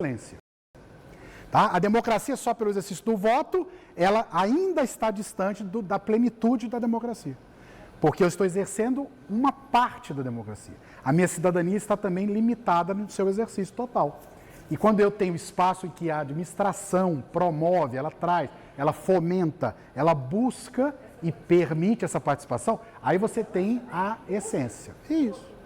violência. Tá? A democracia só pelo exercício do voto, ela ainda está distante da plenitude da democracia. Porque eu estou exercendo uma parte da democracia. A minha cidadania está também limitada no seu exercício total. E quando eu tenho espaço em que a administração promove, ela traz, ela fomenta, ela busca e permite essa participação, aí você tem a essência. Isso.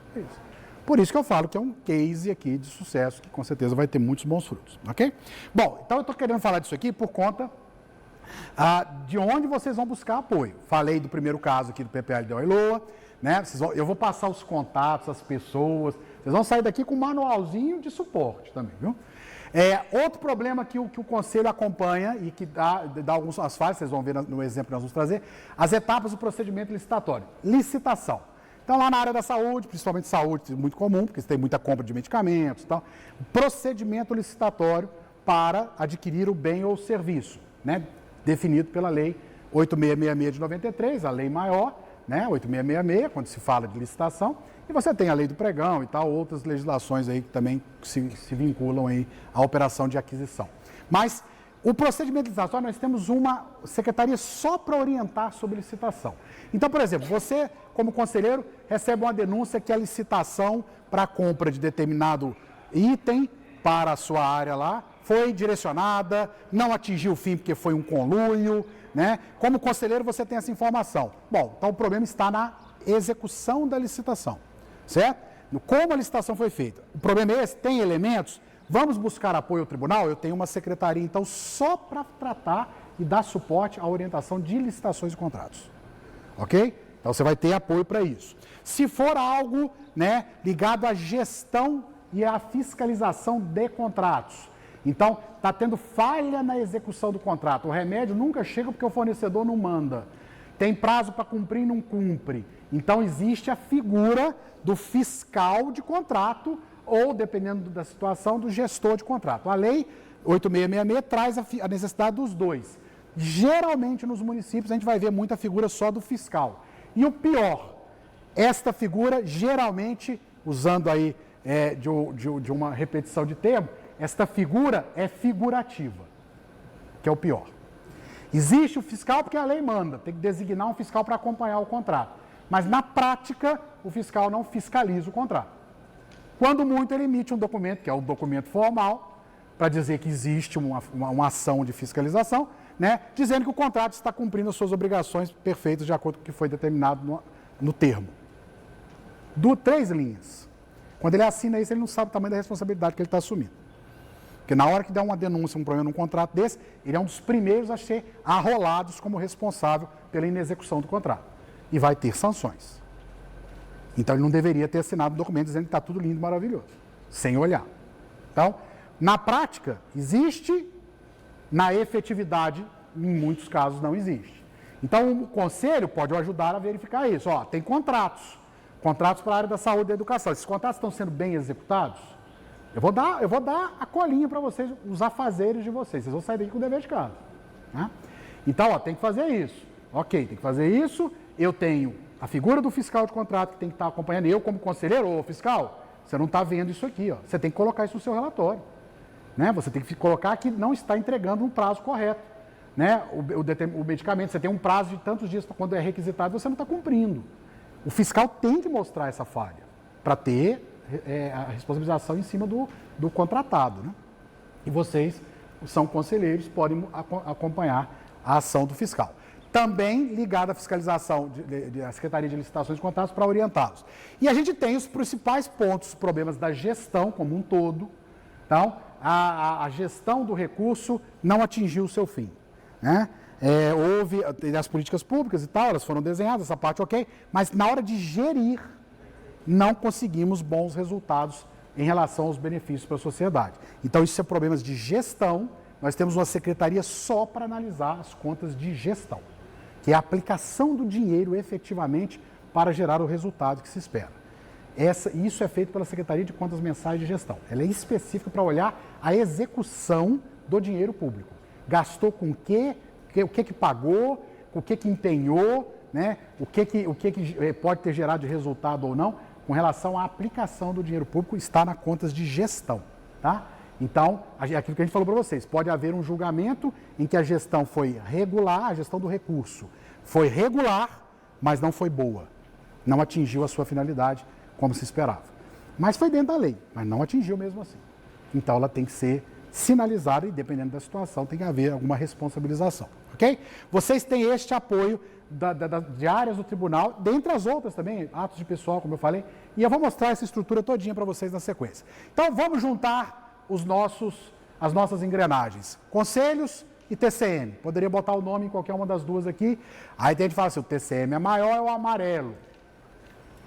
Por isso que eu falo que é um case aqui de sucesso, que com certeza vai ter muitos bons frutos, ok? Bom, então eu estou querendo falar disso aqui por conta de onde vocês vão buscar apoio. Falei do primeiro caso aqui do PPL de Oiloa, né? Eu vou passar os contatos, as pessoas, vocês vão sair daqui com um manualzinho de suporte também, viu? Outro problema que o Conselho acompanha e que dá algumas falhas, vocês vão ver no exemplo que nós vamos trazer, as etapas do procedimento licitatório. Licitação. Então, lá na área da saúde, principalmente saúde, muito comum, porque você tem muita compra de medicamentos e tal, procedimento licitatório para adquirir o bem ou serviço, né? Definido pela Lei 8666 de 93, a lei maior, né? 8666, quando se fala de licitação, e você tem a lei do pregão e tal, outras legislações aí que também se vinculam aí à operação de aquisição. Mas o procedimento licitatório, nós temos uma secretaria só para orientar sobre licitação. Então, por exemplo, você, como conselheiro, recebe uma denúncia que a licitação para a compra de determinado item para a sua área lá foi direcionada, não atingiu o fim porque foi um conluio, né? Como conselheiro, você tem essa informação. Bom, então o problema está na execução da licitação, certo? No como a licitação foi feita. O problema é esse, tem elementos. Vamos buscar apoio ao tribunal? Eu tenho uma secretaria, então, só para tratar e dar suporte à orientação de licitações e contratos. Ok? Então, você vai ter apoio para isso. Se for algo, né, ligado à gestão e à fiscalização de contratos, então, está tendo falha na execução do contrato. O remédio nunca chega porque o fornecedor não manda. Tem prazo para cumprir e não cumpre. Então, existe a figura do fiscal de contrato ou, dependendo da situação, do gestor de contrato. A lei 8666 traz a necessidade dos dois. Geralmente, nos municípios, a gente vai ver muita figura só do fiscal. E o pior, esta figura, geralmente, usando aí de uma repetição de termo, esta figura é figurativa, que é o pior. Existe o fiscal porque a lei manda, tem que designar um fiscal para acompanhar o contrato. Mas, na prática, o fiscal não fiscaliza o contrato. Quando muito, ele emite um documento, que é o documento formal, para dizer que existe uma ação de fiscalização, né, dizendo que o contrato está cumprindo as suas obrigações perfeitas de acordo com o que foi determinado no termo. 3 linhas. Quando ele assina isso, ele não sabe o tamanho da responsabilidade que ele está assumindo. Porque na hora que dá uma denúncia, um problema num contrato desse, ele é um dos primeiros a ser arrolados como responsável pela inexecução do contrato. E vai ter sanções. Então, ele não deveria ter assinado um documento dizendo que está tudo lindo e maravilhoso, sem olhar. Então, na prática, existe, na efetividade, em muitos casos, não existe. Então, o conselho pode ajudar a verificar isso. Ó, tem contratos para a área da saúde e da educação. Esses contratos estão sendo bem executados? Eu vou dar a colinha para vocês, os afazeres de vocês. Vocês vão sair daqui com o dever de casa. Né? Então, ó, tem que fazer isso. Ok, tem que fazer isso. Eu tenho a figura do fiscal de contrato que tem que estar acompanhando. Eu, como conselheiro, ô fiscal, você não está vendo isso aqui. Ó. Você tem que colocar isso no seu relatório. Né? Você tem que colocar que não está entregando um prazo correto. Né? O medicamento, você tem um prazo de tantos dias para quando é requisitado, você não está cumprindo. O fiscal tem que mostrar essa falha para ter a responsabilização em cima do contratado. Né? E vocês, são conselheiros, podem acompanhar a ação do fiscal. Também ligado à fiscalização da Secretaria de Licitações e Contratos para orientá-los. E a gente tem os principais pontos, os problemas da gestão como um todo. Então, a gestão do recurso não atingiu o seu fim. Né? Houve as políticas públicas e tal, elas foram desenhadas, essa parte ok, mas na hora de gerir, não conseguimos bons resultados em relação aos benefícios para a sociedade. Então, isso é problemas de gestão. Nós temos uma secretaria só para analisar as contas de gestão, que é a aplicação do dinheiro efetivamente para gerar o resultado que se espera. Isso é feito pela Secretaria de Contas Mensais de Gestão. Ela é específica para olhar a execução do dinheiro público. Gastou com o quê? O que pagou? O que empenhou? Né? O que pode ter gerado de resultado ou não? Com relação à aplicação do dinheiro público, está nas contas de gestão. Tá? Então, é aquilo que a gente falou para vocês, pode haver um julgamento em que a gestão foi regular, a gestão do recurso foi regular, mas não foi boa. Não atingiu a sua finalidade como se esperava. Mas foi dentro da lei, mas não atingiu mesmo assim. Então, ela tem que ser sinalizada e, dependendo da situação, tem que haver alguma responsabilização. Ok? Vocês têm este apoio de áreas do tribunal, dentre as outras também, atos de pessoal, como eu falei, e eu vou mostrar essa estrutura todinha para vocês na sequência. Então, vamos juntar as nossas engrenagens, conselhos e TCM. Poderia botar o nome em qualquer uma das duas aqui. Aí tem gente que fala assim, o TCM é maior, é o amarelo.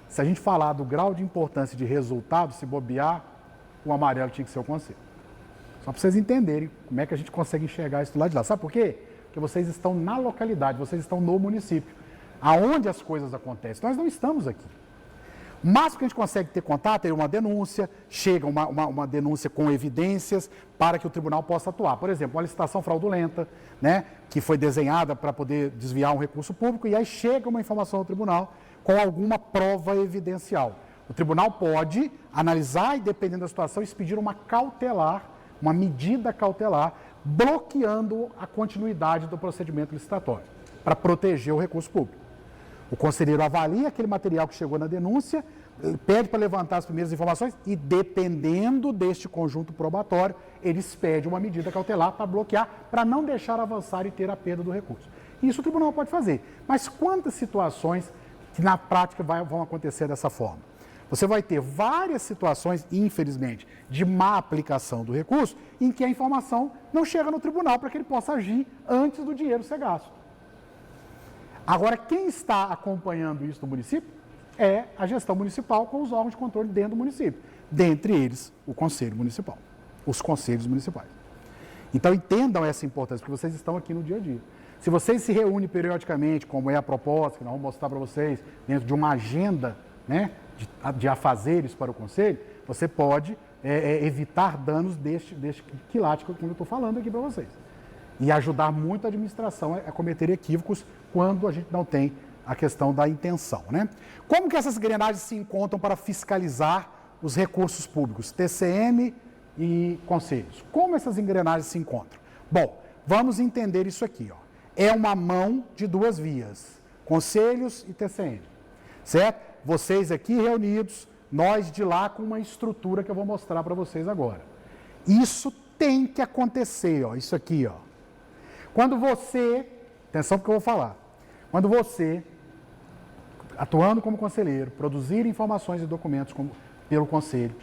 Se a gente falar do grau de importância de resultado, se bobear, o amarelo tinha que ser o conselho. Só para vocês entenderem como é que a gente consegue enxergar isso do lado de lá. Sabe por quê? Porque vocês estão na localidade, vocês estão no município, aonde as coisas acontecem. Nós não estamos aqui. O máximo que a gente consegue ter contato é uma denúncia, chega uma denúncia com evidências para que o tribunal possa atuar. Por exemplo, uma licitação fraudulenta, né, que foi desenhada para poder desviar um recurso público, e aí chega uma informação ao tribunal com alguma prova evidencial. O tribunal pode analisar e, dependendo da situação, expedir uma cautelar, uma medida cautelar, bloqueando a continuidade do procedimento licitatório, para proteger o recurso público. O conselheiro avalia aquele material que chegou na denúncia, pede para levantar as primeiras informações e, dependendo deste conjunto probatório, ele expede uma medida cautelar para bloquear, para não deixar avançar e ter a perda do recurso. Isso o tribunal pode fazer. Mas quantas situações que na prática vão acontecer dessa forma? Você vai ter várias situações, infelizmente, de má aplicação do recurso, em que a informação não chega no tribunal para que ele possa agir antes do dinheiro ser gasto. Agora, quem está acompanhando isso no município é a gestão municipal com os órgãos de controle dentro do município. Dentre eles, o Conselho Municipal, os conselhos municipais. Então, entendam essa importância, porque vocês estão aqui no dia a dia. Se vocês se reúnem periodicamente, como é a proposta, que nós vamos mostrar para vocês, dentro de uma agenda, né, de afazeres para o Conselho, você pode evitar danos deste quilate que eu estou falando aqui para vocês. E ajudar muito a administração a cometer equívocos quando a gente não tem a questão da intenção, né? Como que essas engrenagens se encontram para fiscalizar os recursos públicos, TCM e conselhos? Como essas engrenagens se encontram? Bom, vamos entender isso aqui, ó. É uma mão de duas vias, conselhos e TCM, certo? Vocês aqui reunidos, nós de lá com uma estrutura que eu vou mostrar para vocês agora. Isso tem que acontecer, ó, isso aqui, ó. Quando você, atenção porque eu vou falar, quando você, atuando como conselheiro, produzir informações e documentos pelo conselho,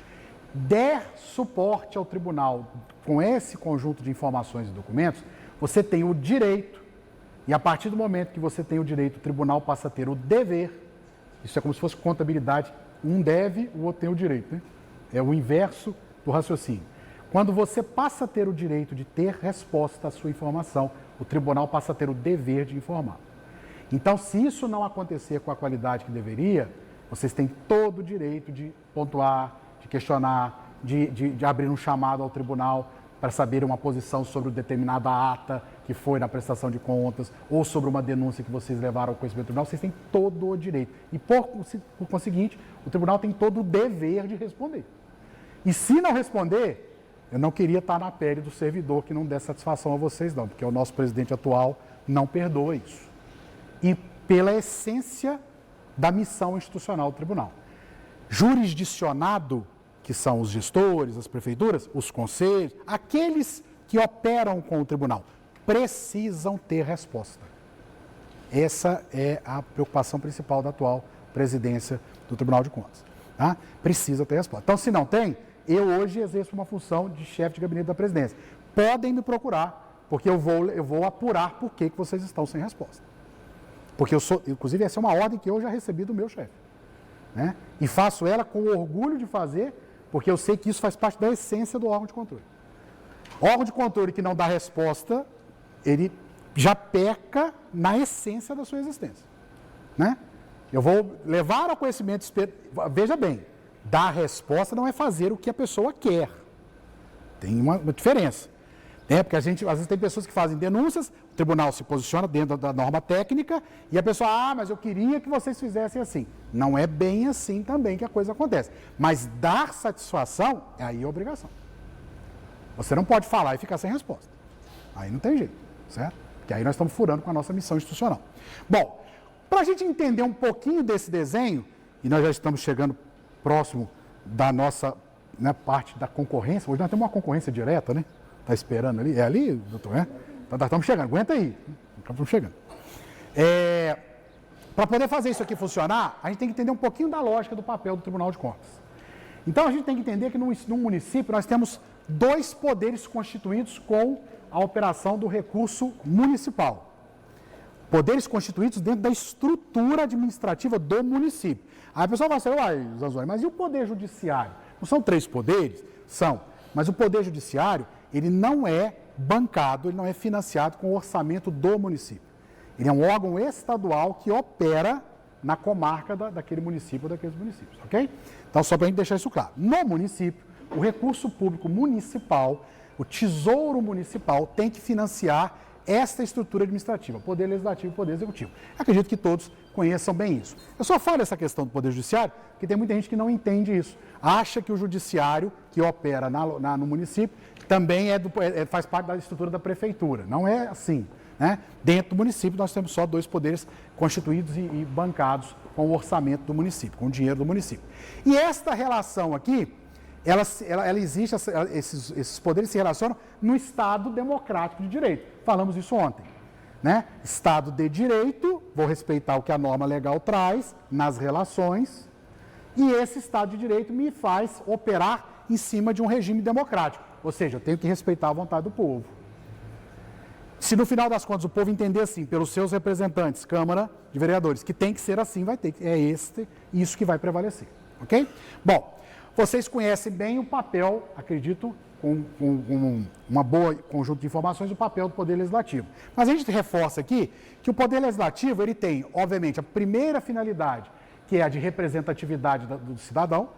der suporte ao tribunal com esse conjunto de informações e documentos, você tem o direito, e a partir do momento que você tem o direito, o tribunal passa a ter o dever. Isso é como se fosse contabilidade, um deve, o outro tem o direito, né? É o inverso do raciocínio. Quando você passa a ter o direito de ter resposta à sua informação, o tribunal passa a ter o dever de informar. Então, se isso não acontecer com a qualidade que deveria, vocês têm todo o direito de pontuar, de questionar, de abrir um chamado ao tribunal para saber uma posição sobre determinada ata que foi na prestação de contas, ou sobre uma denúncia que vocês levaram ao conhecimento do tribunal, vocês têm todo o direito. E, por conseguinte, o tribunal tem todo o dever de responder. E se não responder, eu não queria estar na pele do servidor que não der satisfação a vocês, não, porque o nosso presidente atual não perdoa isso. E pela essência da missão institucional do tribunal. Jurisdicionado, que são os gestores, as prefeituras, os conselhos, aqueles que operam com o tribunal, precisam ter resposta. Essa é a preocupação principal da atual presidência do Tribunal de Contas. Tá? Precisa ter resposta. Então, se não tem, eu hoje exerço uma função de chefe de gabinete da presidência. Podem me procurar, porque eu vou apurar por que vocês estão sem resposta. Porque inclusive, essa é uma ordem que eu já recebi do meu chefe. Né? E faço ela com orgulho de fazer, porque eu sei que isso faz parte da essência do órgão de controle. O órgão de controle que não dá resposta, ele já peca na essência da sua existência. Né? Eu vou levar ao conhecimento, veja bem, dar resposta não é fazer o que a pessoa quer. Tem uma diferença. Porque às vezes tem pessoas que fazem denúncias, o tribunal se posiciona dentro da norma técnica e a pessoa, mas eu queria que vocês fizessem assim. Não é bem assim também que a coisa acontece. Mas dar satisfação, aí é obrigação. Você não pode falar e ficar sem resposta. Aí não tem jeito, certo? Porque aí nós estamos furando com a nossa missão institucional. Bom, para a gente entender um pouquinho desse desenho, e nós já estamos chegando próximo da nossa, né, parte da concorrência. Hoje nós temos uma concorrência direta, né? Está esperando ali? É ali, doutor? É? Estamos chegando, aguenta aí. Estamos chegando. Para poder fazer isso aqui funcionar, a gente tem que entender um pouquinho da lógica do papel do Tribunal de Contas. Então a gente tem que entender que num município nós temos dois poderes constituídos com a operação do recurso municipal. Poderes constituídos dentro da estrutura administrativa do município. Aí a pessoa vai dizer, uai, Zanzoni, mas e o poder judiciário? Não são 3 poderes? São. Mas o poder judiciário, ele não é bancado, ele não é financiado com o orçamento do município. Ele é um órgão estadual que opera na comarca daquele município ou daqueles municípios, ok? Então, só para a gente deixar isso claro. No município, o recurso público municipal, o tesouro municipal, tem que financiar esta estrutura administrativa, Poder Legislativo e Poder Executivo. Acredito que todos conheçam bem isso. Eu só falo essa questão do Poder Judiciário, porque tem muita gente que não entende isso. Acha que o Judiciário, que opera no município, também faz parte da estrutura da Prefeitura. Não é assim, né? Dentro do município, nós temos só 2 poderes constituídos e bancados com o orçamento do município, com o dinheiro do município. E esta relação aqui, ela existe, esses poderes se relacionam no Estado democrático de direito. Falamos isso ontem, né? Estado de direito, vou respeitar o que a norma legal traz nas relações, e esse Estado de direito me faz operar em cima de um regime democrático, ou seja, eu tenho que respeitar a vontade do povo. Se no final das contas o povo entender assim, pelos seus representantes, Câmara de Vereadores, que tem que ser assim, vai ter que, isso que vai prevalecer, ok? Bom, vocês conhecem bem o papel, acredito, com uma boa conjunto de informações, o papel do Poder Legislativo. Mas a gente reforça aqui que o Poder Legislativo, ele tem, obviamente, a primeira finalidade, que é a de representatividade do cidadão,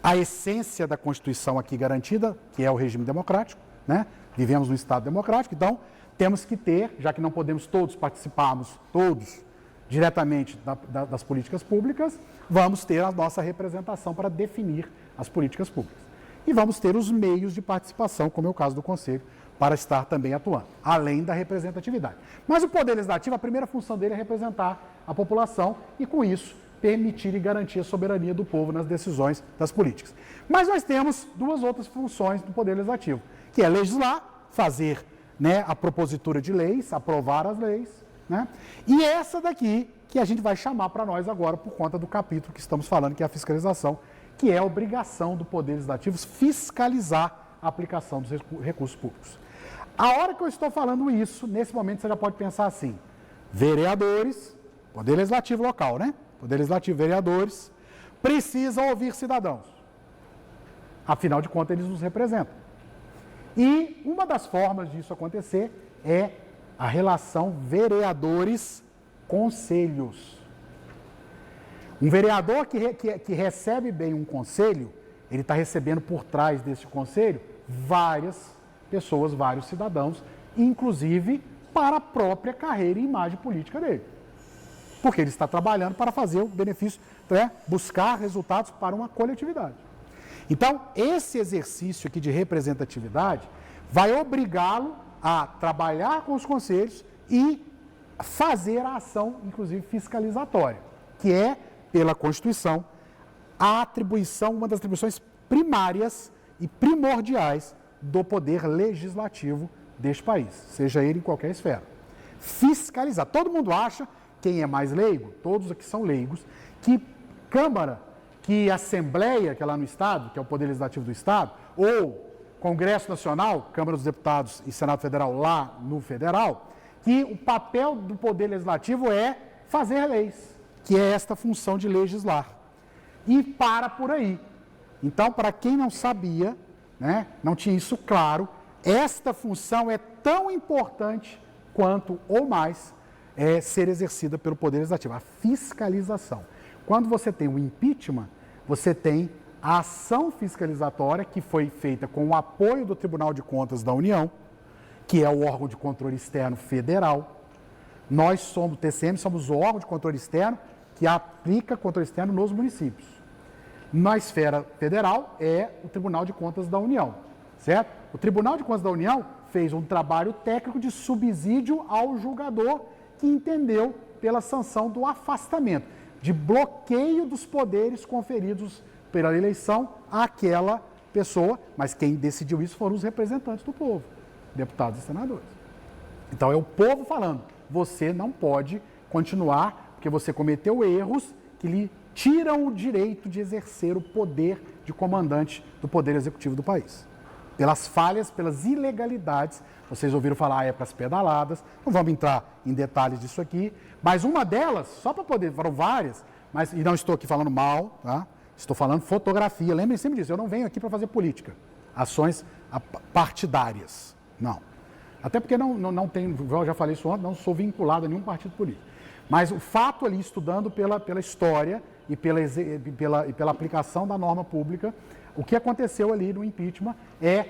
a essência da Constituição aqui garantida, que é o regime democrático, né? Vivemos num Estado democrático, então temos que ter, já que não podemos todos participarmos, todos, diretamente das políticas públicas, vamos ter a nossa representação para definir as políticas públicas. E vamos ter os meios de participação, como é o caso do Conselho, para estar também atuando, além da representatividade. Mas o Poder Legislativo, a primeira função dele é representar a população e, com isso, permitir e garantir a soberania do povo nas decisões das políticas. Mas nós temos 2 outras funções do Poder Legislativo, que é legislar, fazer, né, a propositura de leis, aprovar as leis, né? E essa daqui que a gente vai chamar para nós agora por conta do capítulo que estamos falando, que é a fiscalização, que é a obrigação do Poder Legislativo fiscalizar a aplicação dos recursos públicos. A hora que eu estou falando isso, nesse momento você já pode pensar assim, vereadores, Poder Legislativo local, né? Poder Legislativo, vereadores, precisam ouvir cidadãos. Afinal de contas, eles nos representam. E uma das formas disso acontecer é a relação vereadores-conselhos. Um vereador que recebe bem um conselho, ele está recebendo por trás desse conselho várias pessoas, vários cidadãos, inclusive para a própria carreira e imagem política dele. Porque ele está trabalhando para fazer o benefício, né, buscar resultados para uma coletividade. Então, esse exercício aqui de representatividade vai obrigá-lo a trabalhar com os conselhos e fazer a ação, inclusive fiscalizatória, que é, pela Constituição, a atribuição, uma das atribuições primárias e primordiais do poder legislativo deste país, seja ele em qualquer esfera. Fiscalizar. Todo mundo acha, quem é mais leigo, todos aqui são leigos, que Câmara, que Assembleia, que é lá no Estado, que é o Poder Legislativo do Estado, ou Congresso Nacional, Câmara dos Deputados e Senado Federal lá no Federal, que o papel do Poder Legislativo é fazer leis, que é esta função de legislar. E para por aí. Então, para quem não sabia, né, não tinha isso claro, esta função é tão importante quanto ou mais ser exercida pelo Poder Legislativo, a fiscalização. Quando você tem o impeachment, você tem a ação fiscalizatória que foi feita com o apoio do Tribunal de Contas da União, que é o órgão de controle externo federal. Nós somos, o TCM, somos o órgão de controle externo que aplica controle externo nos municípios. Na esfera federal é o Tribunal de Contas da União, certo? o Tribunal de Contas da União fez um trabalho técnico de subsídio ao julgador que entendeu pela sanção do afastamento, de bloqueio dos poderes conferidos pela eleição àquela pessoa, mas quem decidiu isso foram os representantes do povo, deputados e senadores. Então é o povo falando, você não pode continuar, porque você cometeu erros que lhe tiram o direito de exercer o poder de comandante do poder executivo do país. Pelas falhas, pelas ilegalidades, vocês ouviram falar épocas pedaladas, não vamos entrar em detalhes disso aqui, mas uma delas, só para poder, foram várias, mas, e não estou aqui falando mal, tá? Estou falando fotografia, lembrem sempre disso, eu não venho aqui para fazer política, ações partidárias, não. Até porque não tenho, eu já falei isso antes, não sou vinculado a nenhum partido político. Mas o fato ali, estudando pela história e pela aplicação da norma pública, o que aconteceu ali no impeachment é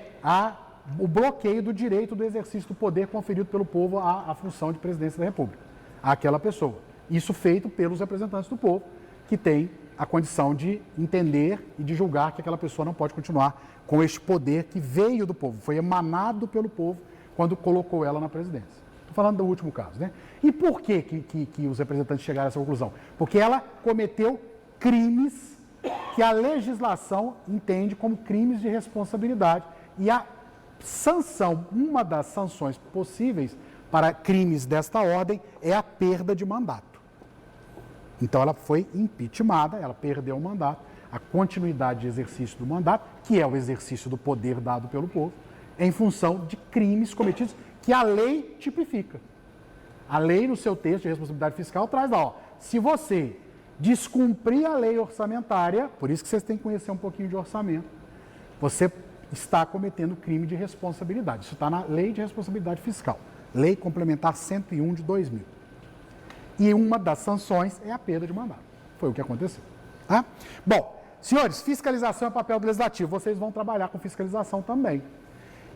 o bloqueio do direito do exercício do poder conferido pelo povo à função de presidência da República, àquela pessoa. Isso feito pelos representantes do povo, que têm a condição de entender e de julgar que aquela pessoa não pode continuar com este poder que veio do povo, foi emanado pelo povo quando colocou ela na presidência. Estou falando do último caso, né? E por que os representantes chegaram a essa conclusão? Porque ela cometeu crimes que a legislação entende como crimes de responsabilidade. E a sanção, uma das sanções possíveis para crimes desta ordem é a perda de mandato. Então ela foi impeachmentada, ela perdeu o mandato, a continuidade de exercício do mandato, que é o exercício do poder dado pelo povo, em função de crimes cometidos que a lei tipifica. A lei, no seu texto de responsabilidade fiscal, traz lá, ó, se você descumprir a lei orçamentária, por isso que vocês têm que conhecer um pouquinho de orçamento, você está cometendo crime de responsabilidade. Isso está na Lei de Responsabilidade Fiscal, Lei Complementar 101 de 2000. E uma das sanções é a perda de mandato. Foi o que aconteceu. Tá? Bom, senhores, fiscalização é papel do Legislativo. Vocês vão trabalhar com fiscalização também.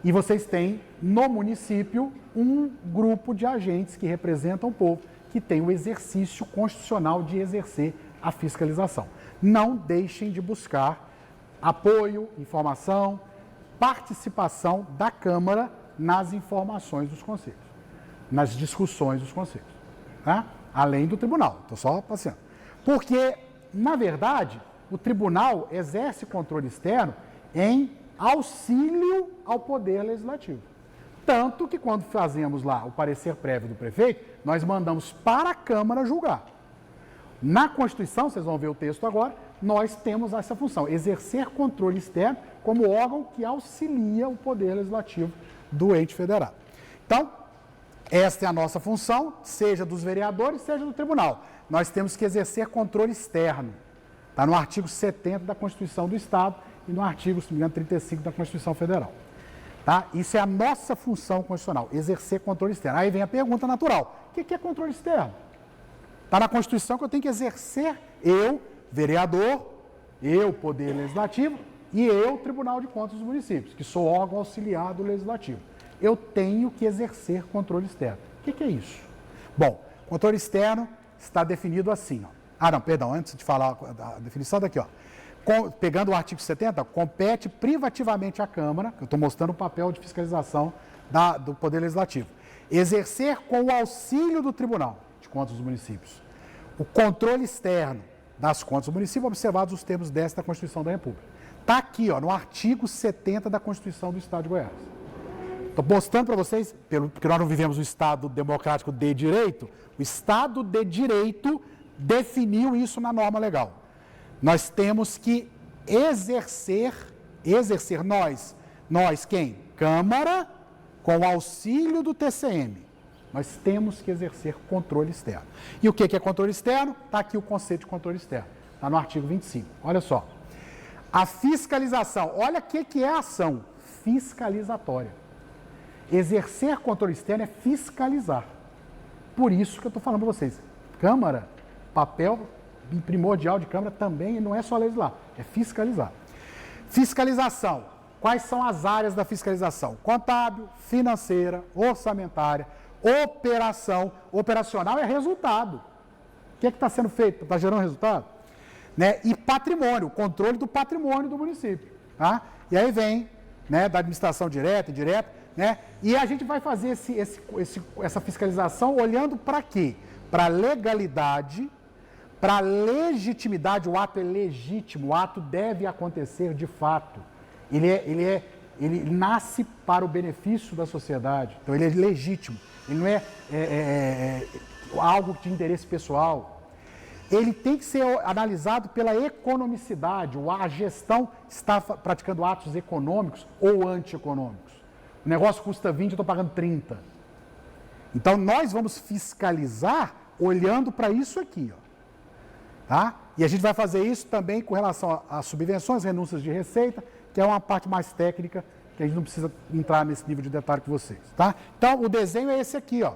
E vocês têm, no município, um grupo de agentes que representam o povo, que tem o exercício constitucional de exercer a fiscalização. Não deixem de buscar apoio, informação, participação da Câmara nas informações dos conselhos, nas discussões dos conselhos, tá? Além do tribunal, estou só passeando. Porque, na verdade, o tribunal exerce controle externo em auxílio ao poder legislativo. Tanto que quando fazemos lá o parecer prévio do prefeito, nós mandamos para a Câmara julgar. Na Constituição, vocês vão ver o texto agora, nós temos essa função, exercer controle externo como órgão que auxilia o poder legislativo do ente federado. Então, esta é a nossa função, seja dos vereadores, seja do tribunal. Nós temos que exercer controle externo. Está no artigo 70 da Constituição do Estado e no artigo, se não me engano, 35 da Constituição Federal. Tá? Isso é a nossa função constitucional, exercer controle externo. Aí vem a pergunta natural, o que é controle externo? Está na Constituição que eu tenho que exercer, eu, vereador, eu, Poder Legislativo, e eu, Tribunal de Contas dos Municípios, que sou órgão auxiliar do Legislativo. Eu tenho que exercer controle externo. O que é isso? Bom, controle externo está definido assim. Ó. Antes de falar a definição daqui, ó. Pegando o artigo 70, compete privativamente à Câmara, eu estou mostrando o papel de fiscalização do Poder Legislativo, exercer com o auxílio do Tribunal de Contas dos Municípios o controle externo das contas do município, observados os termos desta Constituição da República. Está aqui, ó, no artigo 70 da Constituição do Estado de Goiás. Estou mostrando para vocês, porque nós não vivemos o Estado democrático de direito, o Estado de direito definiu isso na norma legal. Nós temos que exercer nós quem? Câmara, com o auxílio do TCM. Nós temos que exercer controle externo. E o que é controle externo? Está aqui o conceito de controle externo. Está no artigo 25. Olha só. A fiscalização. Olha o que é a ação fiscalizatória. Exercer controle externo é fiscalizar. Por isso que eu estou falando para vocês. Câmara, papel primordial de Câmara também não é só legislar, é fiscalizar. Fiscalização. Quais são as áreas da fiscalização? Contábil, financeira, orçamentária, operacional é resultado. O que está sendo feito? Está gerando resultado? Né? E patrimônio, controle do patrimônio do município. Tá? E aí vem né, da administração direta e indireta, né? E a gente vai fazer essa fiscalização olhando para quê? Para legalidade, para legitimidade. O ato é legítimo, o ato deve acontecer de fato. Ele nasce para o benefício da sociedade, então ele é legítimo, ele não é algo de interesse pessoal. Ele tem que ser analisado pela economicidade, a gestão está praticando atos econômicos ou antieconômicos. O negócio custa 20, eu estou pagando 30. Então nós vamos fiscalizar olhando para isso aqui, ó. Tá? E a gente vai fazer isso também com relação a subvenções, renúncias de receita, que é uma parte mais técnica, que a gente não precisa entrar nesse nível de detalhe com vocês. Tá? Então, o desenho é esse aqui, ó.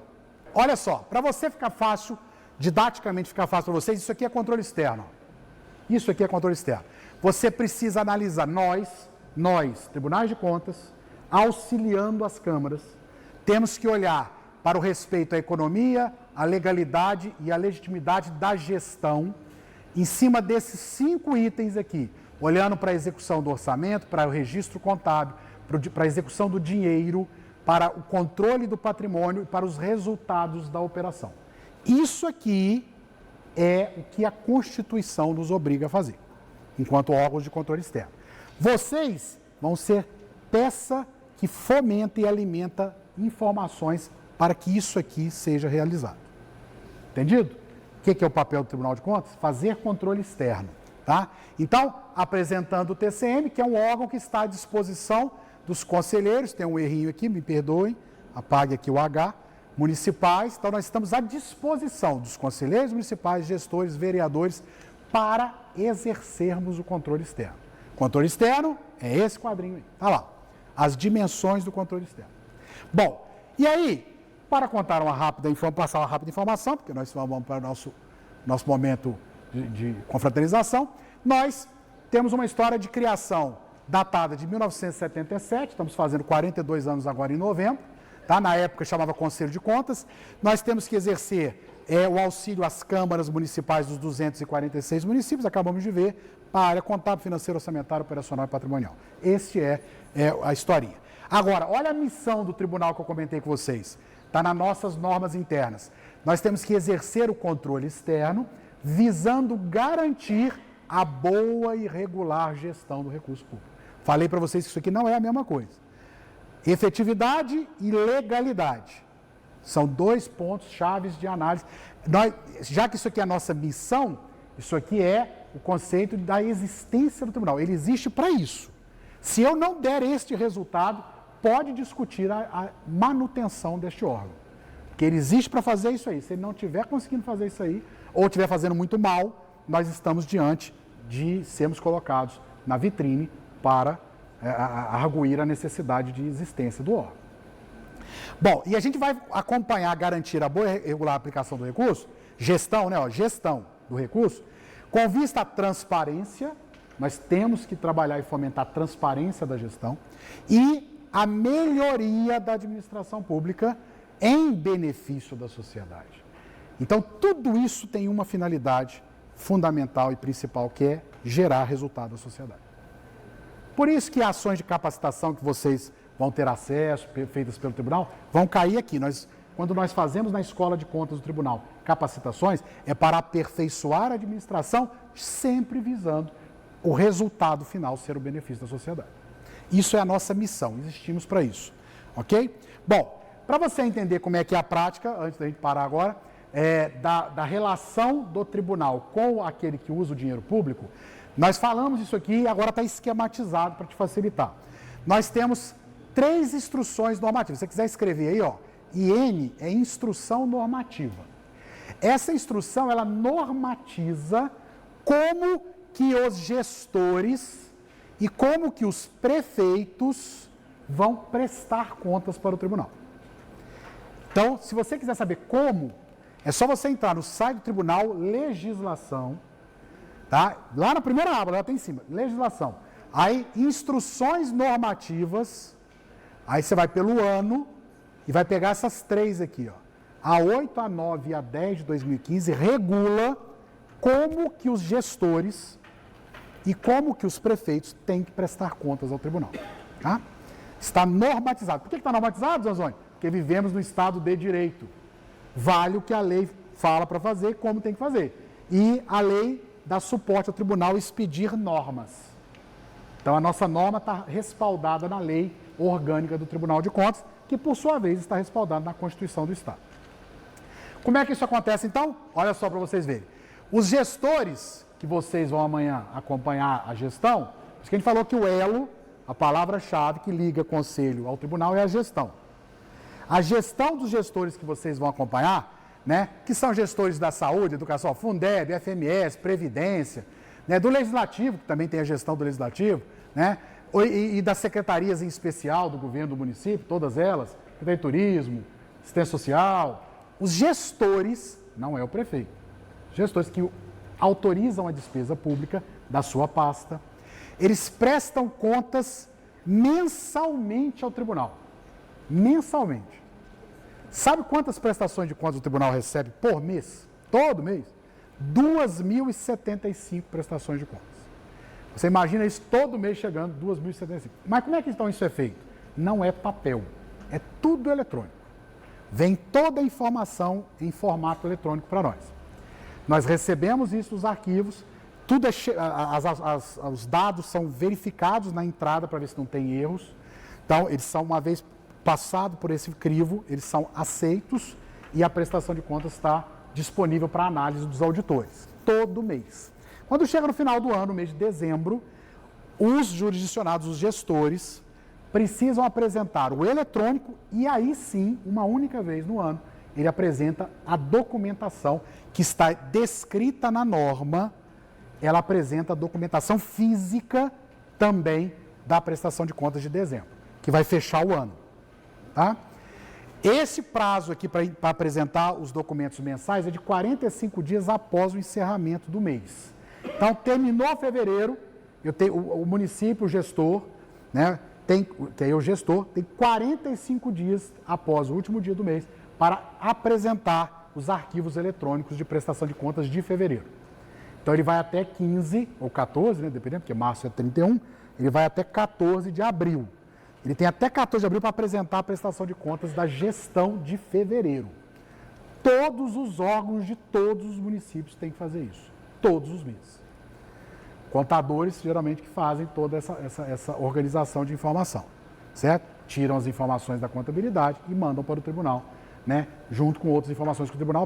Olha só, para você ficar fácil, didaticamente ficar fácil para vocês, isso aqui é controle externo. Ó. Isso aqui é controle externo. Você precisa analisar nós, tribunais de contas, auxiliando as câmaras, temos que olhar para o respeito à economia, à legalidade e à legitimidade da gestão, em cima desses 5 itens aqui, olhando para a execução do orçamento, para o registro contábil, para a execução do dinheiro, para o controle do patrimônio e para os resultados da operação. Isso aqui é o que a Constituição nos obriga a fazer, enquanto órgãos de controle externo. Vocês vão ser peça que fomenta e alimenta informações para que isso aqui seja realizado. Entendido? O que é o papel do Tribunal de Contas? Fazer controle externo. Tá? Então, apresentando o TCM, que é um órgão que está à disposição dos conselheiros, tem um errinho aqui, me perdoem, apague aqui o H, municipais. Então, nós estamos à disposição dos conselheiros municipais, gestores, vereadores, para exercermos o controle externo. Controle externo é esse quadrinho aí, tá lá. As dimensões do controle externo. Bom, e aí, para contar passar uma rápida informação, porque nós vamos para o nosso momento de confraternização, nós temos uma história de criação datada de 1977, estamos fazendo 42 anos agora em novembro, tá? Na época chamava Conselho de Contas. Nós temos que exercer o auxílio às câmaras municipais dos 246 municípios, acabamos de ver, para a área contábil, financeira, orçamentária, operacional e patrimonial. Este é a historinha. Agora, olha a missão do tribunal que eu comentei com vocês. Está nas nossas normas internas. Nós temos que exercer o controle externo, visando garantir a boa e regular gestão do recurso público. Falei para vocês que isso aqui não é a mesma coisa. Efetividade e legalidade são 2 pontos chaves de análise. Já que isso aqui é a nossa missão, isso aqui é o conceito da existência do tribunal. Ele existe para isso. Se eu não der este resultado, pode discutir a manutenção deste órgão. Porque ele existe para fazer isso aí. Se ele não estiver conseguindo fazer isso aí, ou estiver fazendo muito mal, nós estamos diante de sermos colocados na vitrine para arguir a necessidade de existência do órgão. Bom, e a gente vai acompanhar, garantir a boa e regular aplicação do recurso, gestão, né? Gestão do recurso, com vista à transparência, nós temos que trabalhar e fomentar a transparência da gestão e a melhoria da administração pública em benefício da sociedade. Então, tudo isso tem uma finalidade fundamental e principal, que é gerar resultado à sociedade. Por isso que ações de capacitação que vocês vão ter acesso, feitas pelo tribunal, vão cair aqui. Quando nós fazemos na Escola de Contas do Tribunal capacitações, é para aperfeiçoar a administração, sempre visando o resultado final ser o benefício da sociedade. Isso é a nossa missão, existimos para isso. Ok? Bom, para você entender como é que é a prática, antes da gente parar agora, da relação do tribunal com aquele que usa o dinheiro público, nós falamos isso aqui e agora está esquematizado para te facilitar. Nós temos 3 instruções normativas. Se você quiser escrever aí, ó, IN é instrução normativa. Essa instrução, ela normatiza como que os gestores e como que os prefeitos vão prestar contas para o tribunal. Então, se você quiser saber como, é só você entrar no site do tribunal, legislação, tá? Lá na primeira aba, lá tem em cima, legislação. Aí, instruções normativas, aí você vai pelo ano e vai pegar essas 3 aqui, ó. A 8, a 9 e a 10 de 2015 regula como que os gestores e como que os prefeitos têm que prestar contas ao tribunal, tá? Está normatizado. Por que está normatizado, Zanzoni? Porque vivemos no Estado de Direito. Vale o que a lei fala para fazer, como tem que fazer. E a lei dá suporte ao tribunal expedir normas. Então, a nossa norma está respaldada na lei orgânica do Tribunal de Contas, que, por sua vez, está respaldada na Constituição do Estado. Como é que isso acontece, então? Olha só para vocês verem. Os gestores, que vocês vão amanhã acompanhar a gestão, por isso que a gente falou que o elo, a palavra-chave que liga conselho ao tribunal é a gestão. A gestão dos gestores que vocês vão acompanhar, né, que são gestores da saúde, educação, Fundeb, FMS, Previdência, né, do Legislativo, que também tem a gestão do Legislativo, né, e das secretarias em especial do governo do município, todas elas, Secretaria de Turismo, Assistência Social, os gestores, não é o prefeito, gestores que autorizam a despesa pública da sua pasta, eles prestam contas mensalmente ao tribunal. Mensalmente. Sabe quantas prestações de contas o tribunal recebe por mês? Todo mês? 2.075 prestações de contas. Você imagina isso todo mês chegando, 2.075. Mas como é que então isso é feito? Não é papel, é tudo eletrônico. Vem toda a informação em formato eletrônico para nós. Nós recebemos isso dos arquivos, tudo os dados são verificados na entrada para ver se não tem erros. Então, eles são, uma vez passado por esse crivo, eles são aceitos e a prestação de contas está disponível para análise dos auditores, todo mês. Quando chega no final do ano, mês de dezembro, os jurisdicionados, os gestores, precisam apresentar o eletrônico e aí sim, uma única vez no ano, ele apresenta a documentação que está descrita na norma, ela apresenta a documentação física também da prestação de contas de dezembro, que vai fechar o ano. Tá? Esse prazo aqui para apresentar os documentos mensais é de 45 dias após o encerramento do mês. Então, terminou fevereiro, o município, o gestor, né, o gestor tem 45 dias após o último dia do mês para apresentar os arquivos eletrônicos de prestação de contas de fevereiro. Então, ele vai até 15 ou 14, né, dependendo, porque março é 31, ele vai até 14 de abril. Ele tem até 14 de abril para apresentar a prestação de contas da gestão de fevereiro. Todos os órgãos de todos os municípios têm que fazer isso, todos os meses. Contadores, geralmente, que fazem toda essa organização de informação, certo? Tiram as informações da contabilidade e mandam para o tribunal, né, junto com outras informações que o tribunal